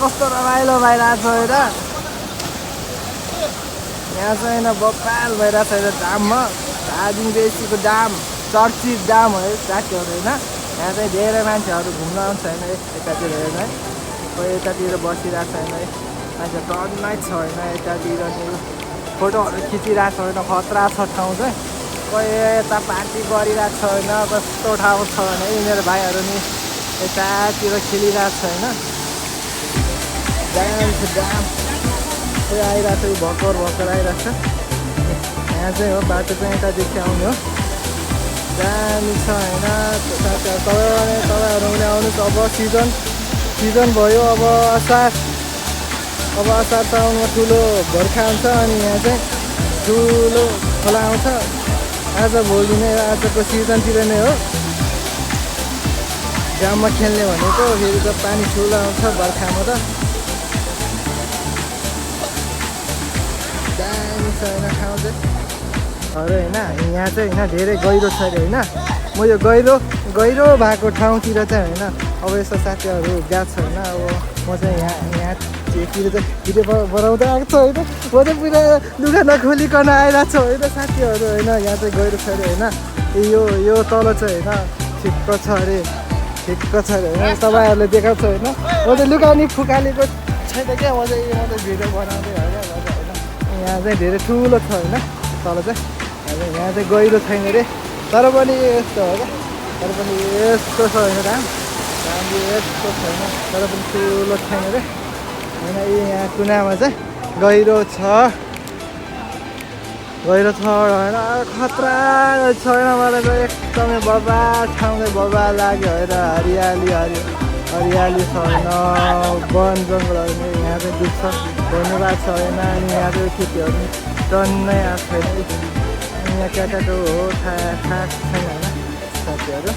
कस्तो रमाइलो भइरहेको छ होइन यहाँ चाहिँ होइन बक्काल भइरहेको छ होइन जाममा दार्जिलिङ बेसीको जाम चर्चित जाम हो साथीहरू होइन यहाँ चाहिँ धेरै मान्छेहरू घुम्न आउँछ होइन यतातिर होइन कोही यतातिर बसिरहेको छ होइन मान्छे टन्नै छ होइन यतातिर फोटोहरू खिचिरहेको छ होइन खतरा छ ठाउँ चाहिँ कोही यता पार्टी गरिरहेको छ होइन कस्तो ठाउँ छ भने यिनीहरू भाइहरू नि यतातिर खेलिरहेको छ होइन जाम छ जाम कोही आइरहेको छ भर्खर आइरहेको छ यहाँ चाहिँ हो बाटो चाहिँ यतादेखि आउने हो दामी छ होइन तपाईँहरू पनि आउनुहोस् अब सिजन भयो अब असार साउनमा ठुलो बर्खा आउँछ अनि यहाँ चाहिँ ठुलो खोला आउँछ आज भोलि नै आजको सिजनतिर नै हो जाममा खेल्ने भनेको फेरि त पानी ठुलो आउँछ बर्खामा त दामी छ होइन ठाउँ चाहिँ अरे होइन यहाँ चाहिँ होइन धेरै गहिरो छ अरे होइन म यो गहिरो भएको ठाउँतिर चाहिँ होइन अब यस्तो साथीहरू गएको छ होइन अब म चाहिँ यहाँतिर चाहिँ भिडियो बनाउँदै आएको छ होइन म चाहिँ पुरा लुगा नखोलिकन आइरहेको छु होइन साथीहरू होइन यहाँ चाहिँ गहिरो छ अरे होइन यो तल चाहिँ होइन ठिक्क छ अरे होइन तपाईँहरूले देखाएको छ होइन म चाहिँ लुगा नि फुकालेको छैन क्या म चाहिँ भिडियो बनाउँदै होइन यहाँ चाहिँ धेरै ठुलो छ होइन तल चाहिँ यहाँ चाहिँ गहिरो छैन अरे तर पनि यस्तो हो क्या तर पनि यस्तो छ होइन दाम यस्तो छैन तर पनि ठुलो छैन अरे होइन यहाँ कुनामा चाहिँ गहिरो छ होइन खतरा छैन मलाई त एकदमै बर्बाद ठाउँ चाहिँ बर्बाद लाग्यो होइन हरियाली छ होइन वन जङ्गलहरू नै यहाँ चाहिँ दुख्छ धन्यवाद छ होइन अनि यहाँ चाहिँ खेतीहरू टन्नै आएको छैन यहाँ क्याटाटो हो थाहा छैन होइन साथीहरू